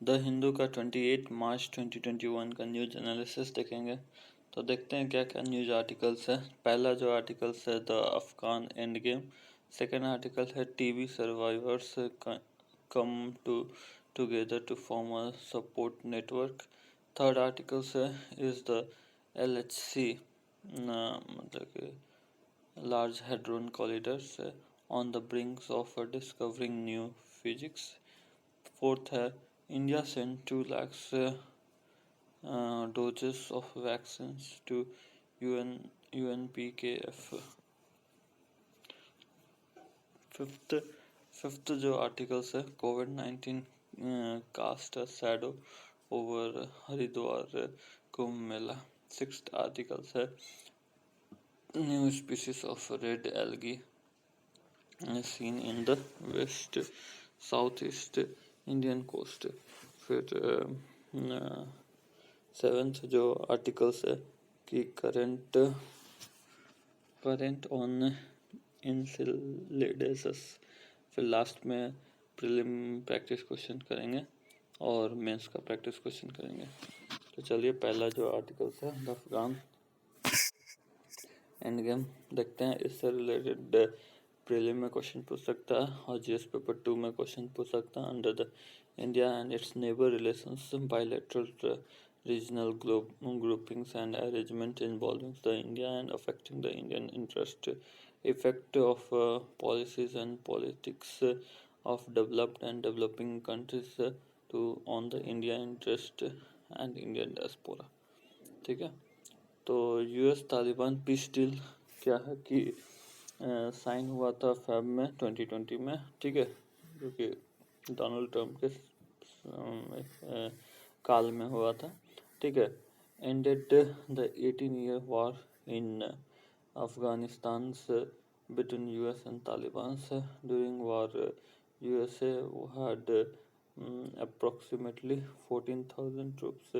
The Hindu का 28 मार्च 2021 का news analysis देखेंगे। तो देखते हैं क्या क्या न्यूज आर्टिकल्स है। पहला जो आर्टिकल्स है the Afghan end game. Second article है TB survivors come together to form a support network. Third article है इज द LHC मतलब कि Large Hadron Colliders on the brink of discovering new physics. Fourth है India sent 2 lakhs doses of vaccines to UNPKF. Fifth जो articles है COVID-19 cast a shadow over Haridwar Kumbh Mela. Sixth articles है new species of red algae seen in the west southeast Indian coast। फिर seventh जो articles है कि current on इंसिलिडेसस। फिर last में prelim practice question करेंगे और मेंस का प्रैक्टिस क्वेश्चन करेंगे। तो चलिए पहला जो आर्टिकल्स है द अफगान एंड गेम देखते हैं। इससे रिलेटेड प्रीलिम में क्वेश्चन पूछ सकता है और जीएस पेपर 2 में क्वेश्चन पूछ सकता है। Under the India and it's neighbour relations bilateral regional groupings and arrangement involving the India and affecting the Indian interest, effect of policies and politics of developed and developing countries to on the India interest and Indian diaspora। ठीक है, तो US Taliban peace deal क्या है कि sign हुआ था Feb में 2020 में। ठीक है, जो कि डोनाल्ड ट्रम्प के काल में हुआ था। ठीक है, ended the 18-year war in Afghanistan between US and Taliban। During war, USA had approximately 14,000 troops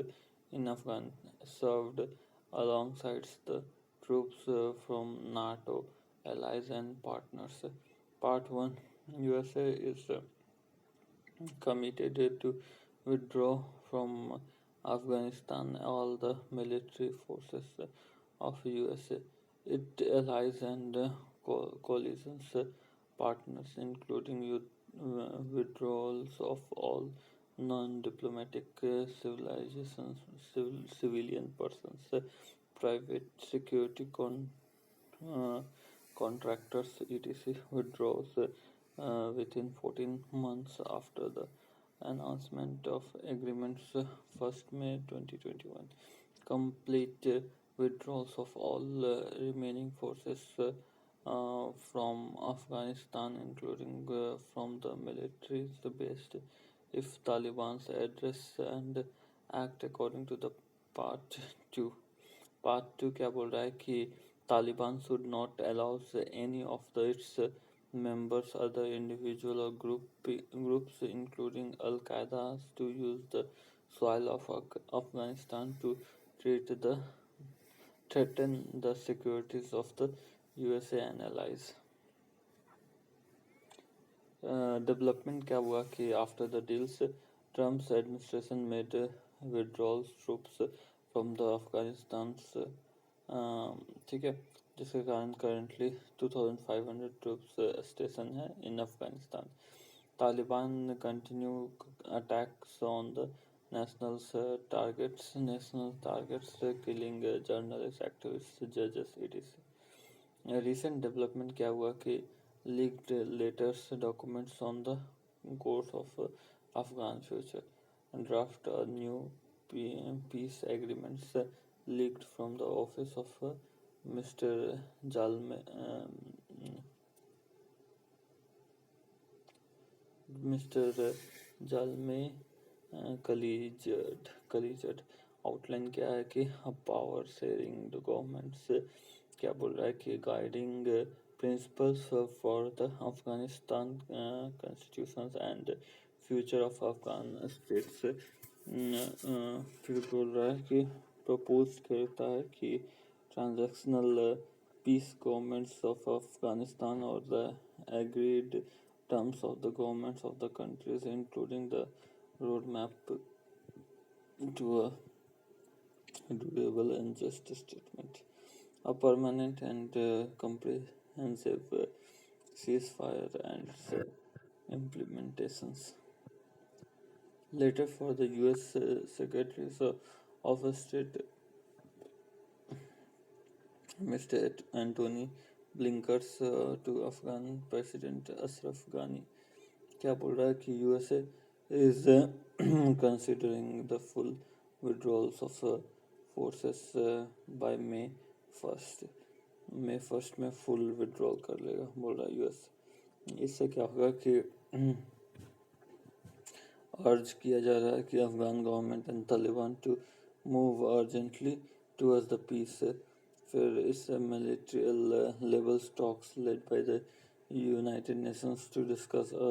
in Afghanistan, served alongside the troops from NATO allies and partners। Part 1, USA is committed to withdraw from Afghanistan all the military forces of USA, its allies and coalition partners, including withdrawals of all non-diplomatic civilian persons, private security uh, contractors, etc. withdraws within 14 months after the announcement of agreements 1st May 2021. Complete withdrawals of all remaining forces from Afghanistan, including from the military based, if Taliban's address and act according to the Part 2। Part 2 क्या बोल रहा है कि Taliban should not allow us any of the it's members, other individual or groups including Al-Qaeda to use the soil of Afghanistan to treat the threaten the securities of the USA and allies। Development क्या हुआ कि after the deals Trump's administration made withdrawal troops from the Afghanistan. ठीक है, जिसके कारण currently 2500 troops station है in Afghanistan. Taliban continue attacks on the national targets killing journalist activist जजेस etc। Recent development क्या हुआ कि leaked letters, documents on the course of Afghan future, and draft new peace agreements leaked from the office of Mr. Jalme, Mr. Jalme Khalilzad। Outline क्या है कि power sharing government से क्या बोल रहा है कि guiding principles for the Afghanistan constitutions and future of Afghan states. फिर बोल रहा है कि प्रपोज करता है कि transactional peace governments of Afghanistan और the agreed terms of the governments of the countries including the roadmap to a durable and just statement. A permanent and comprehensive ceasefire and its implementations. Later, for the U.S. Secretary of State Mr. Antony Blinkers to Afghan President Ashraf Ghani क्या बोल रहा है कि USA is considering the full withdrawals of forces by May 1st. May 1st में full withdrawal कर लेगा बोल रहा है US. इससे क्या होगा कि अर्ज किया जा रहा है कि Afghan government and Taliban to move urgently towards the peace. फिर इस military level talks led by the United Nations to discuss a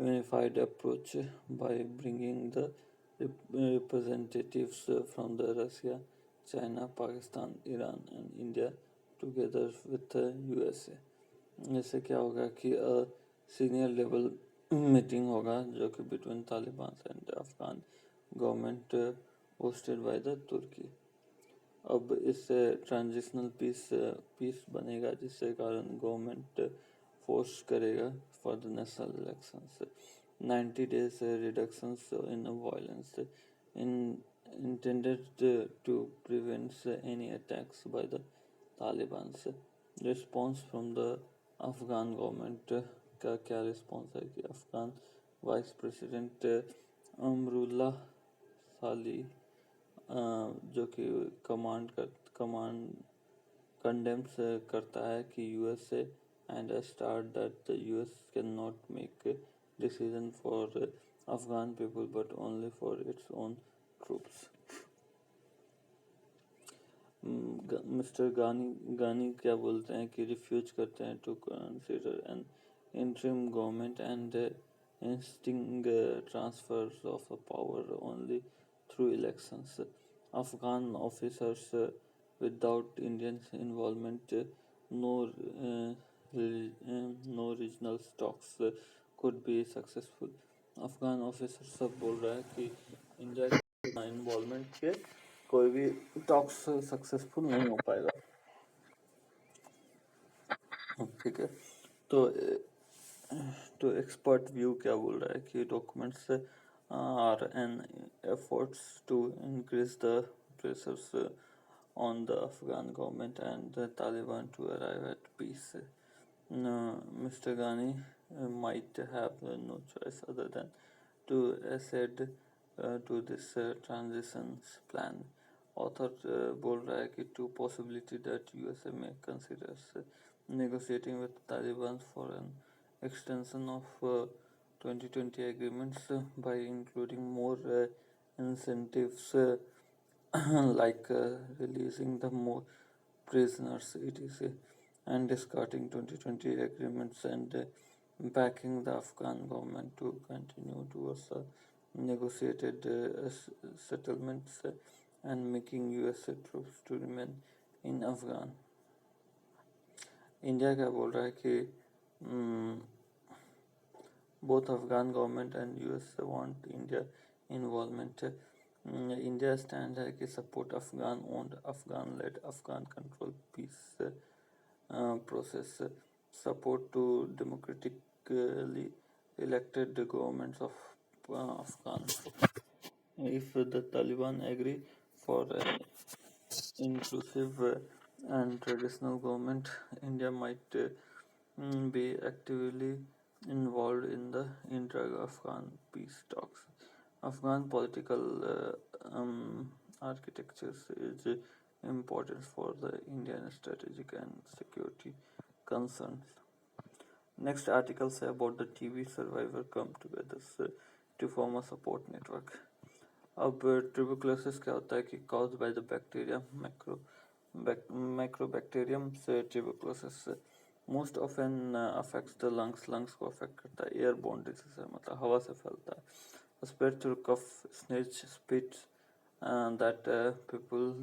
unified approach by bringing the representatives from the Russia, China, Pakistan, Iran and India together with the USA. इससे क्या होगा कि senior level meeting होगा जो कि between Taliban and Afghan government hosted by the Turkey. अब इससे transitional peace बनेगा जिससे कारण गवर्नमेंट फोर्स करेगा for the national elections. 90 days reductions in violence in intended to prevent any attacks by the Taliban. Response from the Afghan government का क्या response है कि अफगान वाइस प्रेसिडेंट अमरुल्ला साली जो कि कमांड कंडेम्स करता है कि USA and start that the US can not make decision for Afghan people but only for its own troops. Mister Ghani क्या बोलते हैं कि रिफ्यूज करते हैं to consider an interim government and insisting transfer of power only through elections. Afghan officers without Indian involvement no regional talks could be successful. Afghan officer सब बोल रहा है कि इंडिया के इन्वॉल्वमेंट के कोई भी टॉक्स सक्सेसफुल नहीं हो पाएगा. ठीक है. तो एक्सपर्ट व्यू क्या बोल रहा है कि documents are an efforts to increase the pressures on the Afghan government and the Taliban to arrive at peace. Mr. Ghani might have no choice other than to accede to this transition plan. Author बोल रहा है कि two possibility that USA may consider negotiating with Taliban for an extension of 2020 agreements by including more incentives like releasing the more prisoners etc. and discarding 2020 agreements and backing the Afghan government to continue towards negotiated settlements and making US troops to remain in Afghan. India क्या बोल रहा है कि both Afghan government and US want India involvement. India stand है कि support Afghan owned, Afghan led, Afghan controlled peace process, support to democratically elected governments of Afghan. If the Taliban agree for an inclusive and traditional government, India might be actively involved in the intra-Afghan peace talks. Afghan political architecture is important for the Indian strategic and security concerns. Next article say about the TB survivor come together to form a support network. अब tuberculosis क्या होता है कि caused by the bacteria Microbacterium से tuberculosis most often affects the lungs को affect करता है. Airborne disease है मतलब हवा से फैलता है. Spread through cough, sneeze, spit that people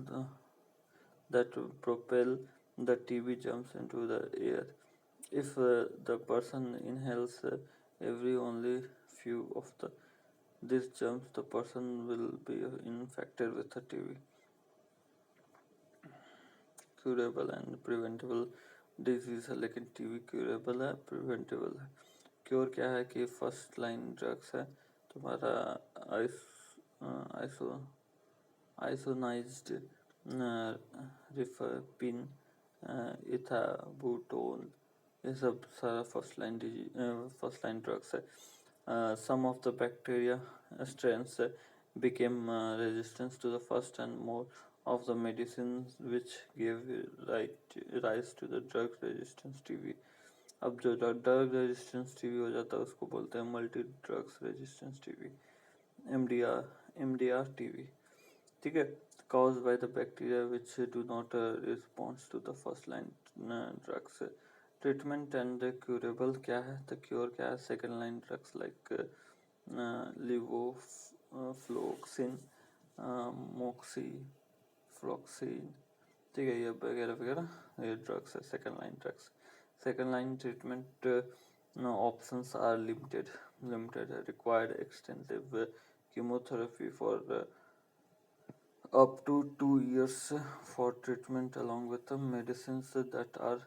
that propel the TB germs into the air. If the person inhales every only few of the these germs, the person will be infected with a TB. Curable and preventable disease है, लेकिन TB curable है, preventable है. Cure क्या है कि first line drugs है तुम्हारा. Ice iso आइसोनाइज्ड रिफापिन, इथाबुटोल, ये सब सारा फर्स्ट लाइन ड्रग्स है. Some of the bacteria strains became resistant to the first and more of the medicines which gave rise to the drug resistance TB. अब जो drug resistance TB हो जाता है उसको बोलते हैं multi drugs resistance TB, MDR TB. ठीक है. caused by the bacteria which do not respond to the first line drugs. Treatment and curable क्या है, the cure क्या है, second line drugs like levofloxacin, moxifloxacin, ठीक है, ये वगैरह वगैरह ये ड्रग्स है, second line drugs. Second line treatment options are limited, required extensive chemotherapy for up to 2 years for treatment along with the medicines that are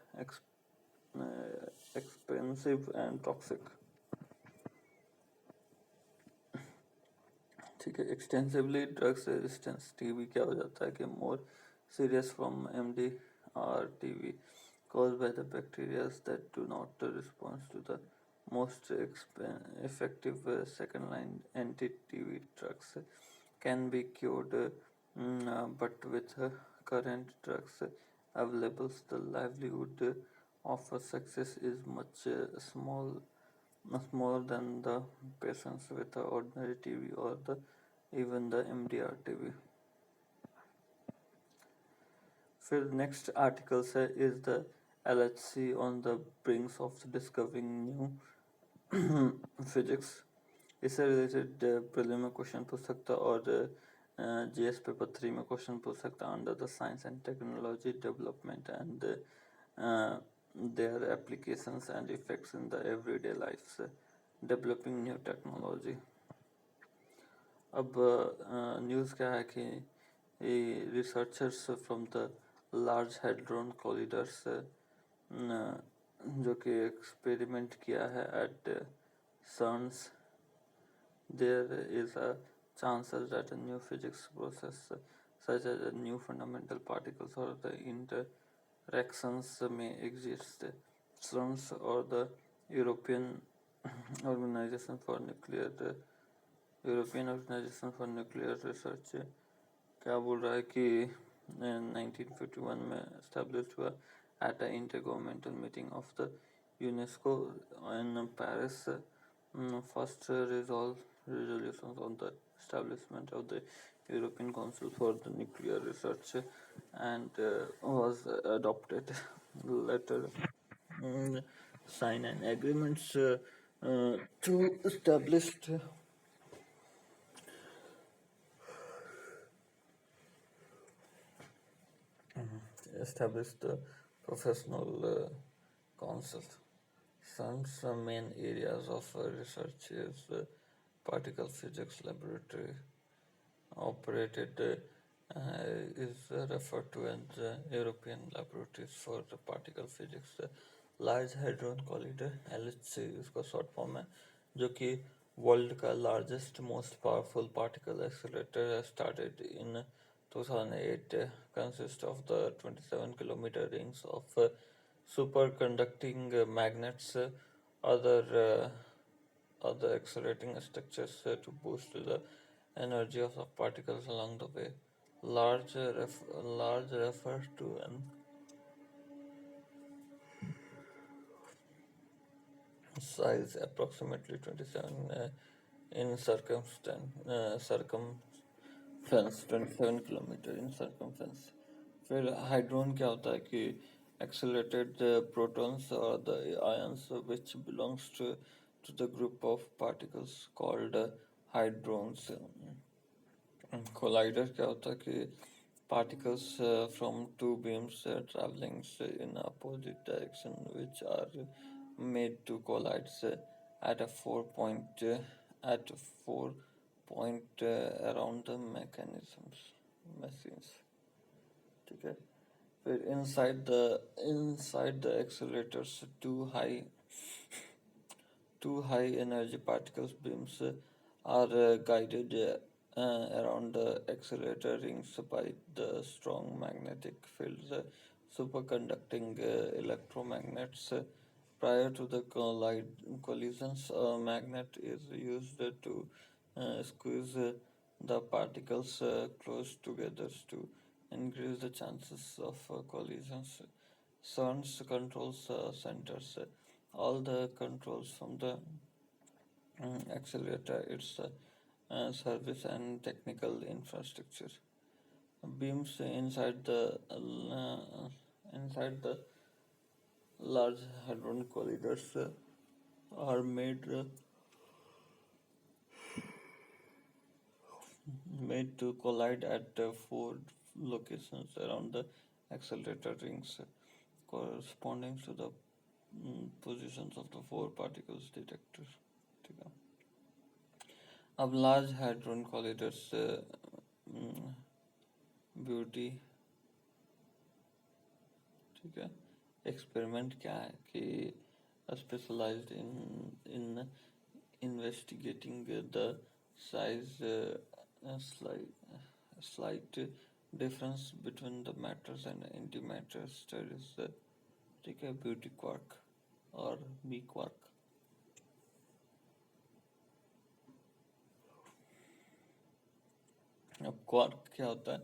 expensive and toxic. ठीक है. Extensively drugs resistance TB क्या हो जाता है कि more serious from MD R TB caused by the bacteria that do not respond to the most effective second line anti-TB drugs can be cured, but with current drugs available, the livelihood of success is much smaller than the patients with the ordinary TB or even the MDR TB. फिर next article से is the LHC on the brink of discovering new physics. इससे related prelim में question पूछ सकता और GS paper 3 में question पूछ सकता under the science and technology development and their applications and effects in the everyday lives, developing new technology. अब news क्या है कि researchers from the large hadron colliders जो कि एक्सपेरिमेंट किया है at CERN's, there is a chances that a new physics process such as a new fundamental particles or the interactions may exist. CERN's or the European Organization for Nuclear Research क्या बोल रहा है कि 1951 में established हुआ at an intergovernmental meeting of the UNESCO in Paris. First resolutions on the establishment of the European Council for the Nuclear Research and was adopted. Later sign an agreements to establish the professional council. CERN's main areas of research is particle physics laboratory, operated is referred to as European Laboratories for Particle Physics. Large hadron corridor LHC उसका short form है, जो कि world का largest most powerful particle accelerator started in 2008, consist of the 27 kilometer rings of superconducting magnets, other accelerating structures to boost the energy of the particles along the way. Large refers to an size approximately 27 in circumference, 27 kilometre in circumference. फिर हाइड्रोन क्या होता है कि accelerated protons or the ions which belongs to the group of particles called hadrons. Collider क्या होता है कि particles from two beams traveling in opposite direction which are made to collide at 4 point around the mechanisms machines. ठीक है फिर inside the accelerators two high energy particles beams are guided around the accelerator rings by the strong magnetic fields superconducting electromagnets. Prior to the collisions, a magnet is used to squeeze the particles close together to increase the chances of collisions. CERN's controls centers all the controls from the accelerator, its service and technical infrastructure. Beams inside the large hadron colliders are made to collide at four locations around the accelerator rings, corresponding to the positions of the four particles detector. ठीक है अब large hadron colliders beauty ठीक है experiment क्या है कि specialised in investigating the size slight difference between the matters and antimatter studies ठीक है beauty quark और B quark. अब क्वार्क क्या होता है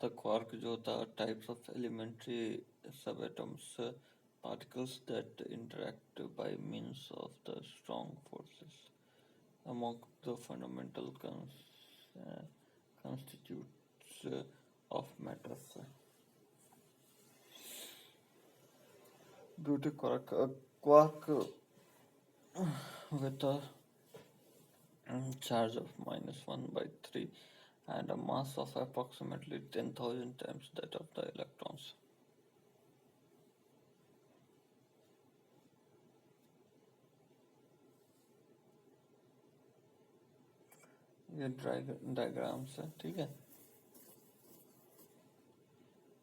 तो क्वार्क जो होता है types of elementary subatoms particles that interact by means of the strong forces among the fundamental constitutes of matters. Beauty quark, a quark with a charge of -1/3 and a mass of approximately 10,000 times that of the electrons. ये diagrams है ठीक है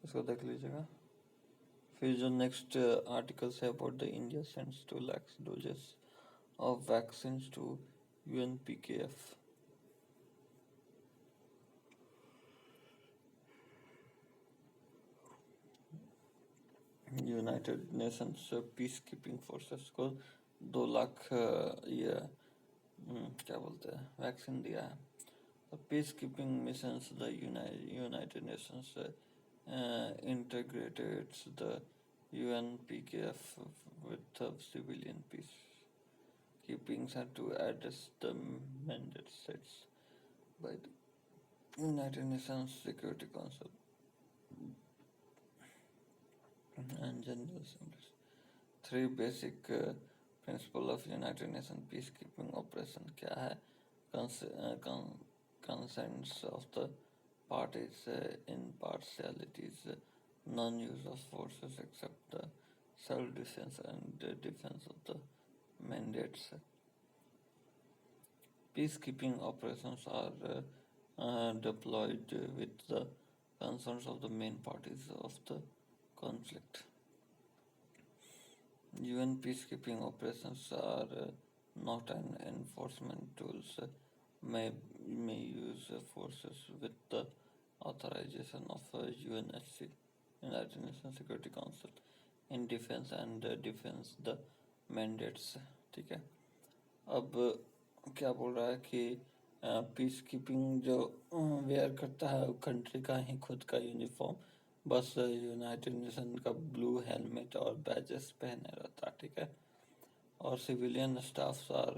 इसको देख लीजिएगा फिर जो next articles है about the India sends 2 lakhs doses of vaccines to UNPKF. United Nations peace keeping forces को 2 लाख ये क्या बोलते हैं वैक्सीन दिया है peace keeping missions the United Nations integrates the UNPKF with civilian peace keeping and to address the mandate sets by the United Nations Security Council and General Assemblies. Three basic principle of United Nations peacekeeping operation क्या है consents of the parties impartialities non-use of forces except the self-defense and the defense of the mandates. Peacekeeping operations are deployed with the concerns of the main parties of the conflict. UN peacekeeping operations are not an enforcement tools. May use forces with the authorization of UNSC, United Nations Security Council, in defense and defense the mandates. ठीक है अब क्या बोल रहा है कि peace keeping जो where करता है कंट्री का ही खुद का यूनिफॉर्म बस यूनाइटेड नेशन का ब्लू हेलमेट और बैजेस पहने रहता ठीक है और civilian staffs are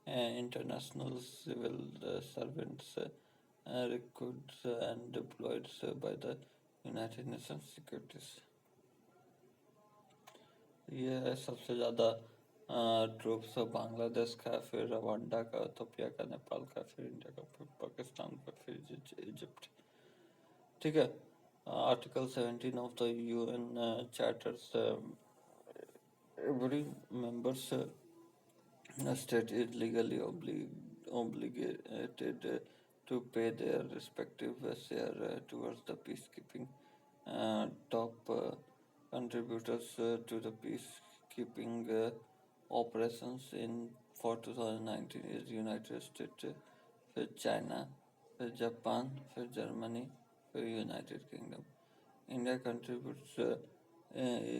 international civil servants recruited and deployed by the United Nations Securities. ये है सबसे ज़्यादा ट्रूप्स बांग्लादेश का फिर रवांडा का इथियोपिया का नेपाल का फिर इंडिया का फिर पाकिस्तान का फिर इजिप्ट ठीक है Article 17 of the UN charters every member's state is legally obligated to pay their respective share towards the peacekeeping. Top contributors to the peacekeeping operations in for 2019 is United States, फिर China, फिर Japan, फिर Germany, फिर United Kingdom. India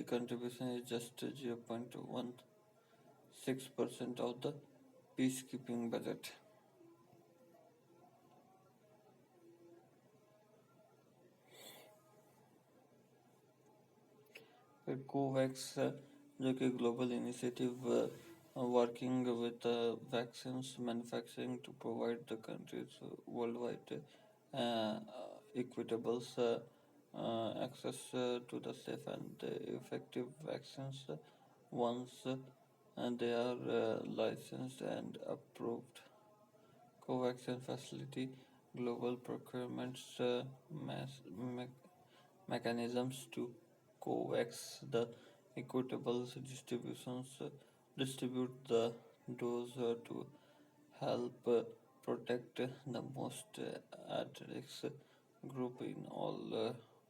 contribution is just 0.16% of the peacekeeping budget. फिर Covax जो कि global initiative working with vaccines manufacturing to provide the countries worldwide equitable access to the safe and effective vaccines once they are licensed and approved. Covaxin facility global procurements mechanisms to coax the equitable distributions distribute the dose to help protect the most at risk group in all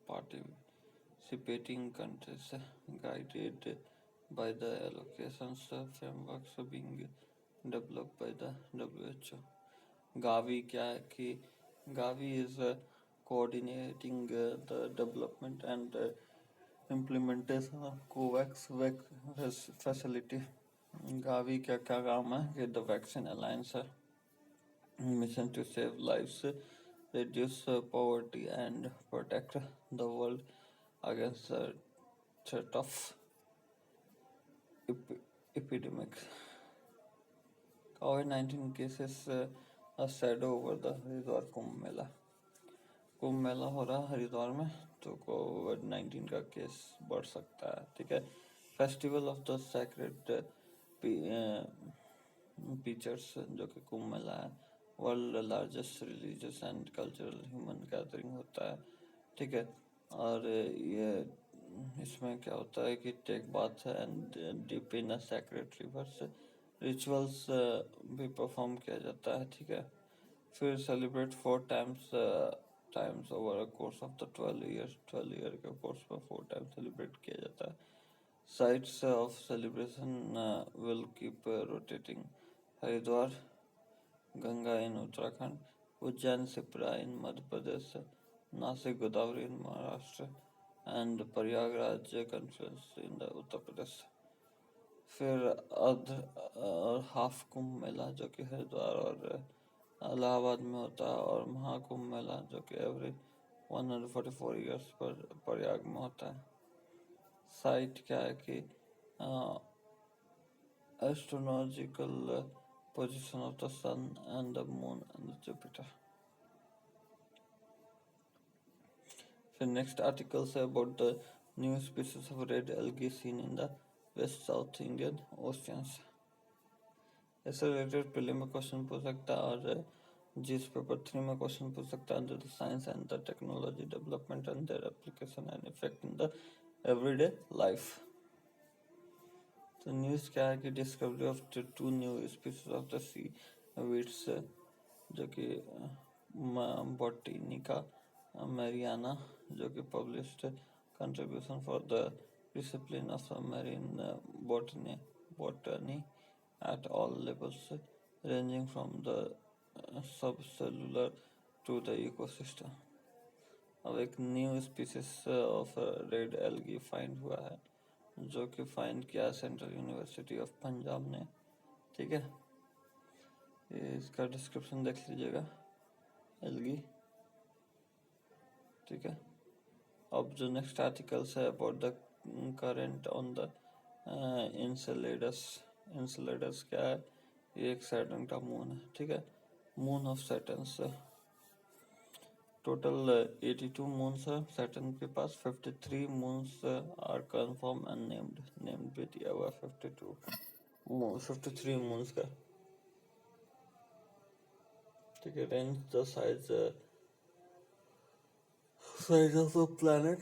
participating countries, guided by the allocations frameworks being developed by the WHO. Gavi क्या है कि Gavi is coordinating the development and implementation of COVAX facility. Gavi क्या क्या काम है कि the vaccine alliance mission to save lives, reduce poverty and protect the world against the threat of epidemics. COVID-19 cases a shadow over the Haridwar Kumbh Mela. Kumbh Mela हो रहा है हरिद्वार में तो कोविड-19 का केस बढ़ सकता है. ठीक है. Festival of the sacred pitchers जो कि कुंभ मेला है world largest religious and cultural human gathering होता है. ठीक है. और ये इसमें क्या होता है कि take bath and dip in a sacred rivers rituals भी परफॉर्म किया जाता है. ठीक है. फिर celebrate 4 times over a course of the 12 year के कोर्स में 4 times सेलिब्रेट किया जाता है. Sites of celebration will keep rotating. Haridwar, Ganga in Uttarakhand, Ujjain Sipra in Madhya Pradesh, Nashik Godavari in Maharashtra, and Prayagraj conference in the Uttar Pradesh. फिर हाफ कुंभ मेला जो कि हरिद्वार और इलाहाबाद में होता है और महाकुंभ मेला जो कि एवरी 144 ईयर्स पर प्रयाग में होता है. साइट क्या है कि astrological position of the sun and the moon and Jupiter. फिर नेक्स्ट आर्टिकल है about the new species of red algae seen in the west south Indian oceans. ऐसे रिलेटेड पहले में क्वेश्चन पूछ सकता है और जिस पेपर 3 में क्वेश्चन पूछ सकता है the science and the technology development and their application and effect in the everyday life. तो न्यूज़ क्या है कि discovery of 2 new species of the sea weeds जो कि बोटेनिका मैरियाना जो कि published contribution for the discipline of marine botany at all levels ranging from the subcellular to the ecosystem. अब एक new species of red algae find हुआ है जो कि फाइंड किया सेंट्रल यूनिवर्सिटी ऑफ पंजाब ने. ठीक है. ये इसका डिस्क्रिप्शन देख लीजिएगा. एल्गी. ठीक है. अब जो नेक्स्ट आर्टिकल्स है about the current on the Enceladus क्या है. ये एक सैटर्न का मून है. ठीक है. मून ऑफ सैटर्न से टोटल 82 मून्स है सैटर्न के पास. 53 moons are confirm and named भी दिया हुआ 53 मून्स का. ठीक है. Range the size of the planet.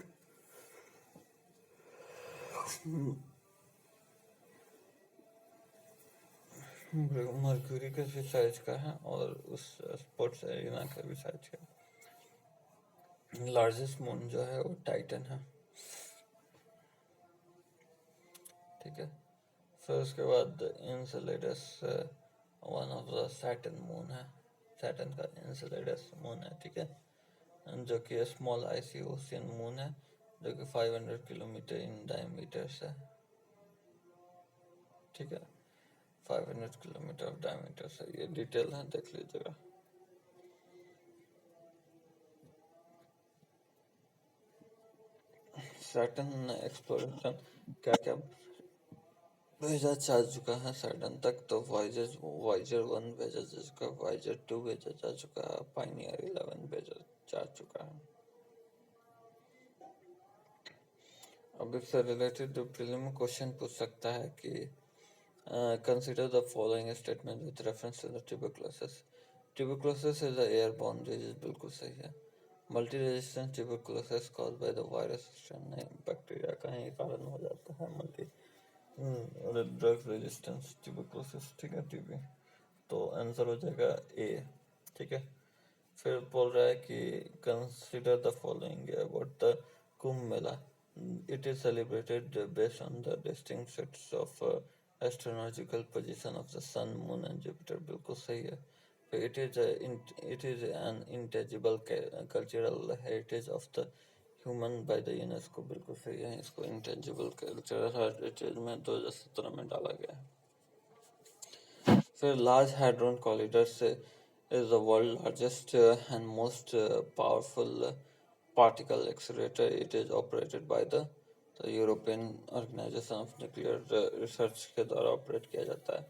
Mercury के भी साइज का है और उस स्पॉट्स एरिना का भी साइज का है। लार्जेस्ट मून जो है वो टाइटन है। ठीक है, फिर उसके बाद Enceladus one of the Saturn moon है। सैटर्न का इंसेलेडस मून है। ठीक है, जो कि स्मॉल आइसी ओशियन मून है, जो कि 500 किलोमीटर इन डायमीटर है। ठीक है, 500 किलोमीटर ऑफ डायमीटर से। ये डिटेल है, देख लीजिएगा। सैटर्न एक्सप्लोरेशन क्या क्या भेजा जा चुका है सैटर्न तक, तो वाइजर वाइजर 1 भेजा जा चुका है, वाइजर 2 भेजा जा चुका है, पाइनियर 11 भेजा जा चुका है। अब इससे रिलेटेड प्रीलिम क्वेश्चन पूछ सकता है कि consider the following statement with reference to the tuberculosis. Tuberculosis is a airborne disease, बिल्कुल सही है। Multi resistance tuberculosis caused by the virus strain, नहीं, बैक्टीरिया का ही कारण हो जाता है मल्टी ड्रग रेजिस्टेंस ट्यूबरकुलोसिस। ठीक है, टीबी। तो आंसर हो जाएगा ए। ठीक है, फिर बोल रहा है कि consider the following about the Kumbh Mela. It is celebrated based on the distinct sets of astronautical position of the sun, moon and Jupiter, बिल्कुल सही है। फिर it is an intangible cultural heritage of the human by the UNESCO, बिल्कुल सही है। इसको इंटेजिबल cultural heritage में 2017 में डाला गया है। फिर large hadron collider is the world's largest and most powerful particle accelerator. It is operated by the European Organization of Nuclear Research के द्वारा ऑपरेट किया जाता है।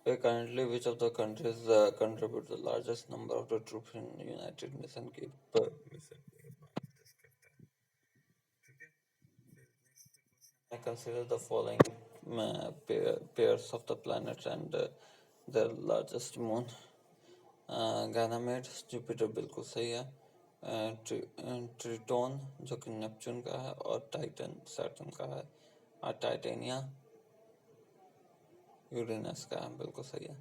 फिर currently which of the countries contribute the largest number of the troops in United Nation की mission? I consider the following pairs of the planets and their largest moon. Ganymede Jupiter, बिल्कुल सही है। Triton जो कि Neptune का है, और Titan Saturn का है, और टाइटेनिया यूरेनस का है, बिल्कुल सही है।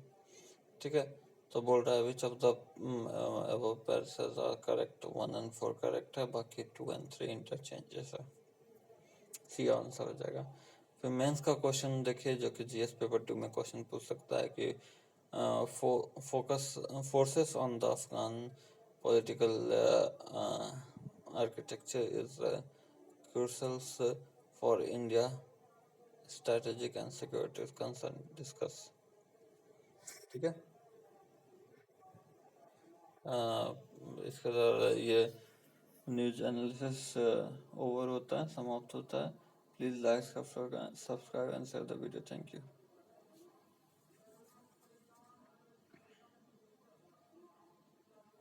ठीक है, तो बोल रहा है which of the above phrases are correct. 1 और 4 करेक्ट है, बाकी 2 और 3 इंटरचेंजेस है। सी आंसर हो जाएगा। फिर मेंस का क्वेश्चन देखिए, जो कि जीएस पेपर 2 में क्वेश्चन पूछ सकता है कि forces on the Afghan political architecture is crucial for India strategic and security concern, discuss। ठीक है, इसके द्वारा ये न्यूज एनालिसिस ओवर होता है, समाप्त होता है। Please like, subscribe and share the video. Thank you.